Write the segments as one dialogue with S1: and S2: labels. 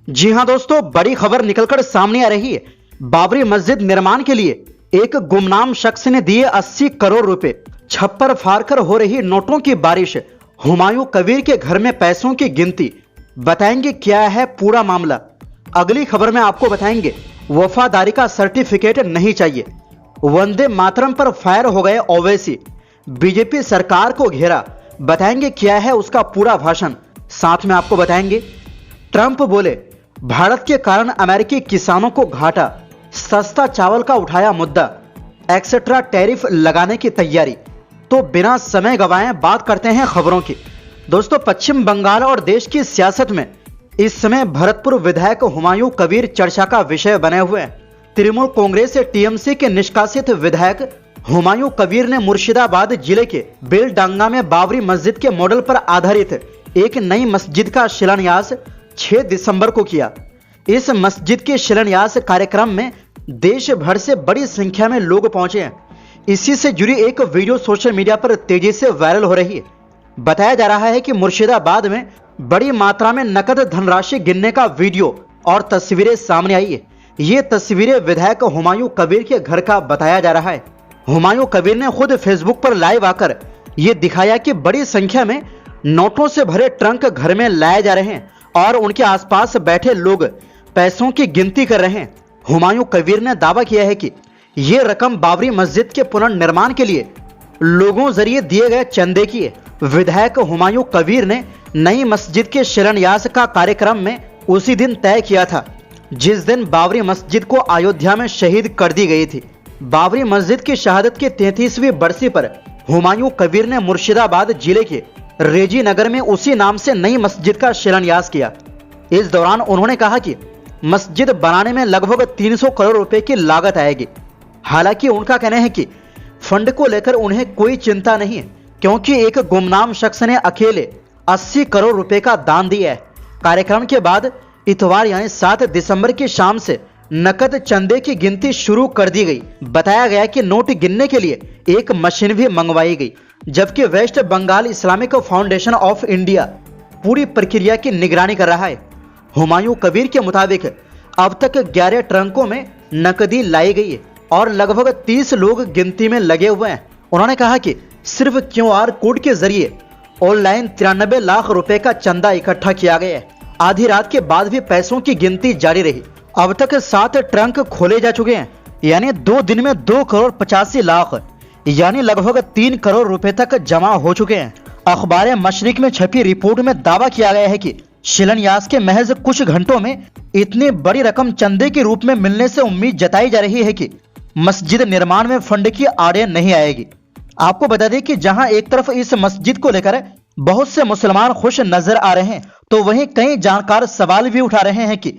S1: जी हां दोस्तों, बड़ी खबर निकलकर सामने आ रही है। बाबरी मस्जिद निर्माण के लिए एक गुमनाम शख्स ने दिए 80 करोड़ रुपए। छप्पर फाड़कर हो रही नोटों की बारिश। हुमायूं कबीर के घर में पैसों की गिनती। बताएंगे क्या है पूरा मामला। अगली खबर में आपको बताएंगे वफादारी का सर्टिफिकेट नहीं चाहिए। वंदे मातरम पर फायर हो गए ओवैसी। बीजेपी सरकार को घेरा। बताएंगे क्या है उसका पूरा भाषण। साथ में आपको बताएंगे ट्रंप बोले भारत के कारण अमेरिकी किसानों को घाटा। सस्ता चावल का उठाया मुद्दा। एक्सेट्रा टैरिफ लगाने की तैयारी। तो बिना समय गवाए बात करते हैं खबरों की। दोस्तों, पश्चिम बंगाल और देश की सियासत में इस समय भरतपुर विधायक हुमायूं कबीर चर्चा का विषय बने हुए हैं। तृणमूल कांग्रेस से टीएमसी के निष्कासित विधायक हुमायूं कबीर ने मुर्शिदाबाद जिले के बेलडांगा में बाबरी मस्जिद के मॉडल पर आधारित एक नई मस्जिद का शिलान्यास 6 दिसंबर को किया। इस मस्जिद के शिलान्यास कार्यक्रम में देश भर से बड़ी संख्या में लोग पहुंचे हैं। इसी से जुड़ी एक वीडियो सोशल मीडिया पर तेजी से वायरल हो रही है। बताया जा रहा है कि मुर्शिदाबाद में बड़ी मात्रा में नकद धनराशि गिनने का वीडियो और तस्वीरें सामने आई है। ये तस्वीरें विधायक हुमायूं कबीर के घर का बताया जा रहा है। हुमायूं कबीर ने खुद फेसबुक पर लाइव आकर ये दिखाया कि बड़ी संख्या में नोटों से भरे ट्रंक घर में लाए जा रहे हैं और उनके आसपास बैठे लोग पैसों की गिनती कर रहे हैं। हुमायूं कबीर ने दावा किया है कि ये रकम बाबरी मस्जिद के पुनर्निर्माण के लिए लोगों जरिए दिए गए चंदे की है। विधायक हुमायूं कबीर ने नई मस्जिद के शिलान्यास का कार्यक्रम में उसी दिन तय किया था जिस दिन बाबरी मस्जिद को अयोध्या में शहीद कर दी गई थी। बाबरी मस्जिद की शहादत की 33वीं बरसी पर हुमायूं कबीर ने मुर्शिदाबाद जिले के रेजी नगर में उसी नाम से नई मस्जिद का शिलान्यास किया। इस दौरान उन्होंने कहा कि मस्जिद बनाने में लगभग 300 करोड़ रुपए की लागत आएगी। हालांकि उनका कहना है कि फंड को लेकर उन्हें कोई चिंता नहीं है क्योंकि एक गुमनाम शख्स ने अकेले 80 करोड़ रुपए का दान दिया है। कार्यक्रम के बाद इतवार यानी 7 दिसंबर की शाम से नकद चंदे की गिनती शुरू कर दी गई। बताया गया कि नोट गिनने के लिए एक मशीन भी मंगवाई गई, जबकि West Bengal Islamic Foundation of India पूरी प्रक्रिया की निगरानी कर रहा है। हुमायूं कबीर के मुताबिक अब तक 11 ट्रंकों में नकदी लाई गई है और लगभग 30 लोग गिनती में लगे हुए हैं। उन्होंने कहा कि सिर्फ QR कोड के जरिए ऑनलाइन 93 लाख रुपए का चंदा इकट्ठा किया गया है। आधी रात के बाद भी पैसों की गिनती जारी रही। अब तक 7 ट्रंक खोले जा चुके हैं, यानी 2 दिन में 2 करोड़ 85 लाख यानी लगभग 3 करोड़ रुपए तक जमा हो चुके हैं। अखबार मशरिक में छपी रिपोर्ट में दावा किया गया है कि शिलान्यास के महज कुछ घंटों में इतनी बड़ी रकम चंदे के रूप में मिलने से उम्मीद जताई जा रही है कि मस्जिद निर्माण में फंड की आड़े नहीं आएगी। आपको बता दें कि जहां एक तरफ इस मस्जिद को लेकर बहुत से मुसलमान खुश नजर आ रहे हैं, तो वहीं कई जानकार सवाल भी उठा रहे हैं कि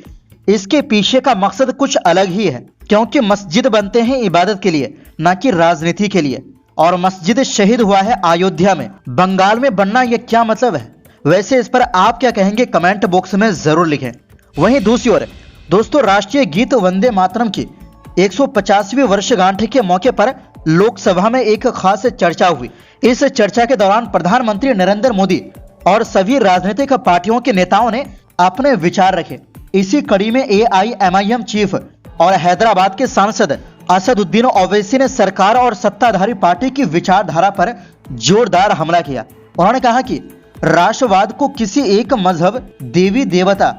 S1: इसके पीछे का मकसद कुछ अलग ही है, क्योंकि मस्जिद बनते हैं इबादत के लिए, न कि राजनीति के लिए। और मस्जिद शहीद हुआ है अयोध्या में, बंगाल में बनना यह क्या मतलब है? वैसे इस पर आप क्या कहेंगे, कमेंट बॉक्स में जरूर लिखें। वहीं दूसरी ओर दोस्तों, राष्ट्रीय गीत वंदे मातरम की 150वीं वर्षगांठ के मौके पर लोकसभा में एक खास चर्चा हुई। इस चर्चा के दौरान प्रधानमंत्री नरेंद्र मोदी और सभी राजनीतिक पार्टियों के नेताओं ने अपने विचार रखे। इसी कड़ी में AIMIM चीफ और हैदराबाद के सांसद असदुद्दीन ओवैसी ने सरकार और सत्ताधारी पार्टी की विचारधारा पर जोरदार हमला किया। उन्होंने कहा कि राष्ट्रवाद को किसी एक मजहब, देवी देवता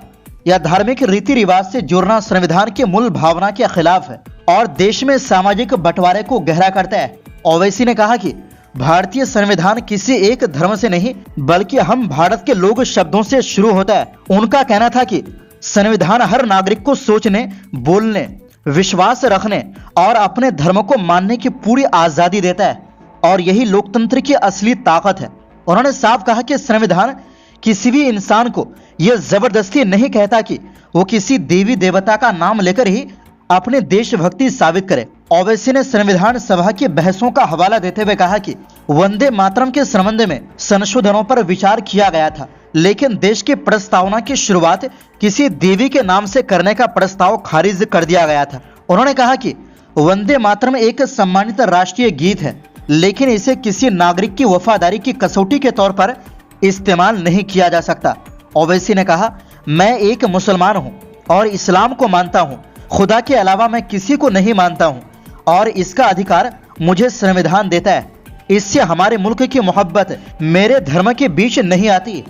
S1: या धार्मिक रीति रिवाज से जोड़ना संविधान की मूल भावना के खिलाफ है और देश में सामाजिक बंटवारे को गहरा करता है। ओवैसी ने कहा कि भारतीय संविधान किसी एक धर्म से नहीं बल्कि हम भारत के लोग शब्दों से शुरू होता है। उनका कहना था कि संविधान हर नागरिक को सोचने, बोलने, विश्वास रखने और अपने धर्म को मानने की पूरी आजादी देता है और यही लोकतंत्र की असली ताकत है। उन्होंने साफ कहा कि संविधान किसी भी इंसान को यह जबरदस्ती नहीं कहता कि वो किसी देवी देवता का नाम लेकर ही अपने देशभक्ति साबित करे। ओवैसी ने संविधान सभा की बहसों का हवाला देते हुए कहा कि वंदे मातरम के संबंध में संशोधनों पर विचार किया गया था, लेकिन देश की प्रस्तावना की शुरुआत किसी देवी के नाम से करने का प्रस्ताव खारिज कर दिया गया था। उन्होंने कहा कि वंदे मातरम एक सम्मानित राष्ट्रीय गीत है, लेकिन इसे किसी नागरिक की वफादारी की कसौटी के तौर पर इस्तेमाल नहीं किया जा सकता। ओवैसी ने कहा,
S2: मैं एक मुसलमान हूँ और इस्लाम को मानता हूँ। खुदा के अलावा मैं किसी को नहीं मानता हूँ और इसका अधिकार मुझे संविधान देता है। इससे हमारे मुल्क की मोहब्बत मेरे धर्म के बीच नहीं आती।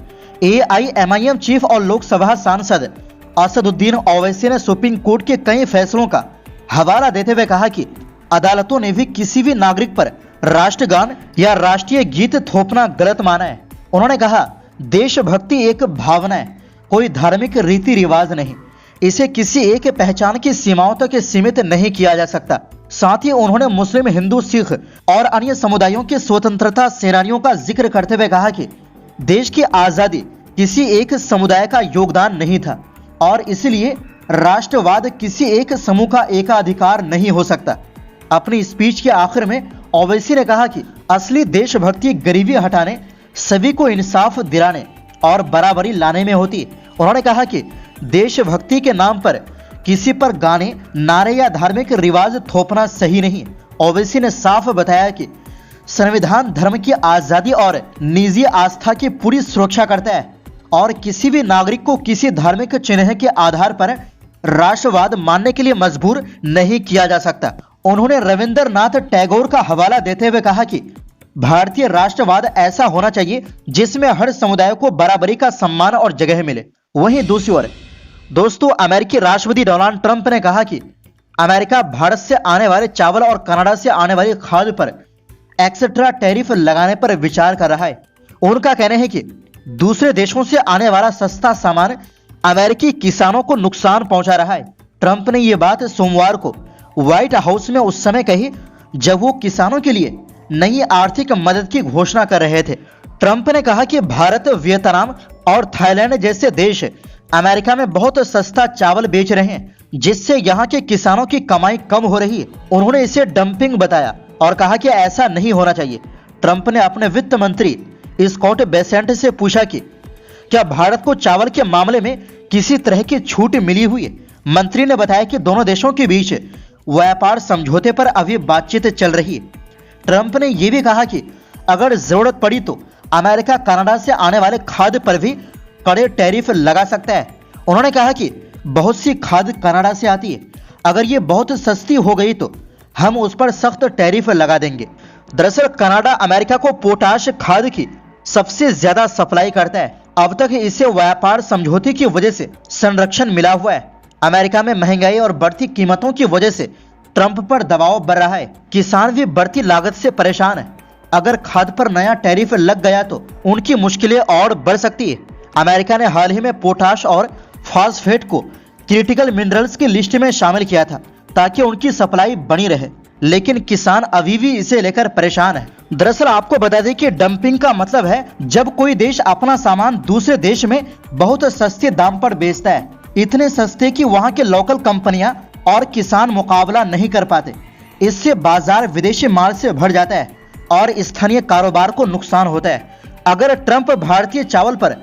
S2: AIMIM चीफ और लोकसभा सांसद असदुद्दीन ओवैसी ने सुप्रीम कोर्ट के कई फैसलों का हवाला देते हुए कहा कि अदालतों ने भी किसी भी नागरिक पर राष्ट्रगान या राष्ट्रीय गीत थोपना गलत माना है। उन्होंने कहा, देशभक्ति एक भावना है, कोई धार्मिक रीति रिवाज नहीं। इसे किसी एक पहचान की सीमाओं तक सीमित नहीं किया जा सकता। साथ ही उन्होंने मुस्लिम, हिंदू, सिख और अन्य समुदायों के स्वतंत्रता सेनानियों का जिक्र करते हुए कहा कि देश की आजादी किसी एक समुदाय का योगदान नहीं था और इसलिए राष्ट्रवाद किसी एक समूह का एकाधिकार नहीं हो सकता। अपनी स्पीच के आखिर में ओवैसी ने कहा कि असली देशभक्ति गरीबी हटाने, सभी को इंसाफ दिलाने और बराबरी लाने में होती। उन्होंने कहा कि देशभक्ति के नाम पर किसी पर गाने, नारे या धार्मिक रिवाज थोपना सही नहीं। ओवैसी ने साफ बताया कि संविधान धर्म की आजादी और निजी आस्था की पूरी सुरक्षा करता है और किसी भी नागरिक को किसी धार्मिक चिन्ह के आधार पर राष्ट्रवाद मानने के लिए मजबूर नहीं किया जा सकता। उन्होंने रविंद्रनाथ टैगोर का हवाला देते हुए कहा कि भारतीय राष्ट्रवाद ऐसा होना चाहिए जिसमें हर समुदाय को बराबरी का सम्मान और जगह मिले। वहीं दूसरी ओर दोस्तों, अमेरिकी राष्ट्रपति डोनाल्ड ट्रंप ने कहा कि अमेरिका भारत से आने वाले चावल और कनाडा से आने वाली खाद्य पर एक्स्ट्रा टैरिफ लगाने पर विचार कर रहा है। उनका कहना है कि दूसरे देशों से आने वाला सस्ता सामान अमेरिकी किसानों को नुकसान पहुंचा रहा है। ट्रंप ने यह बात सोमवार को व्हाइट हाउस में उस समय कही जब वो किसानों के लिए नई आर्थिक मदद की घोषणा कर रहे थे। ट्रंप ने कहा कि भारत, वियतनाम और थाईलैंड जैसे देश अमेरिका में बहुत सस्ता चावल बेच रहे हैं, जिससे यहाँ के किसानों की कमाई कम हो रही है। उन्होंने इसे डंपिंग बताया और कहा कि ऐसा नहीं होना चाहिए। ट्रंप ने अपने वित्त मंत्री स्कॉट बेसेंट से पूछा कि क्या भारत को चावल के मामले में किसी तरह की छूट मिली हुई है। मंत्री ने बताया कि दोनों देशों के बीच व्यापार समझौते पर अभी बातचीत चल रही है। ट्रंप ने यह भी कहा कि अगर जरूरत पड़ी तो अमेरिका कनाडा से आने वाले खाद्य पर भी कड़े टैरिफ लगा सकता है। उन्होंने कहा कि बहुत सी खाद्य कनाडा से आती है, अगर ये बहुत सस्ती हो गई तो हम उस पर सख्त टैरिफ लगा देंगे। दरअसल कनाडा अमेरिका को पोटाश खाद की सबसे ज्यादा सप्लाई करता है। अब तक इसे व्यापार समझौते की वजह से संरक्षण मिला हुआ है। अमेरिका में महंगाई और बढ़ती कीमतों की वजह से ट्रंप पर दबाव बढ़ रहा है। किसान भी बढ़ती लागत से परेशान है। अगर खाद पर नया टैरिफ लग गया तो उनकी मुश्किलें और बढ़ सकती है। अमेरिका ने हाल ही में पोटाश और फास्फेट को क्रिटिकल मिनरल्स की लिस्ट में शामिल किया था ताकि उनकी सप्लाई बनी रहे, लेकिन किसान अभी भी इसे लेकर परेशान है। दरअसल आपको बता दें कि डंपिंग का मतलब है जब कोई देश अपना सामान दूसरे देश में बहुत सस्ते दाम पर बेचता है, इतने सस्ते कि वहां के लोकल कंपनियां और किसान मुकाबला नहीं कर पाते। इससे बाजार विदेशी माल से भर जाता है और स्थानीय कारोबार को नुकसान होता है। अगर ट्रंप भारतीय चावल पर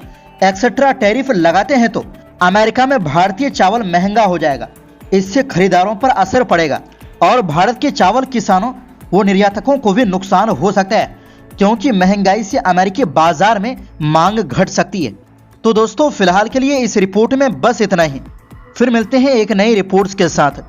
S2: एक्स्ट्रा टैरिफ लगाते हैं तो अमेरिका में भारतीय चावल महंगा हो जाएगा। इससे खरीदारों पर असर पड़ेगा और भारत के चावल किसानों व निर्यातकों को भी नुकसान हो सकता है, क्योंकि महंगाई से अमेरिकी बाजार में मांग घट सकती है। तो दोस्तों फिलहाल के लिए इस रिपोर्ट में बस इतना ही। फिर मिलते हैं एक नई रिपोर्ट्स के साथ।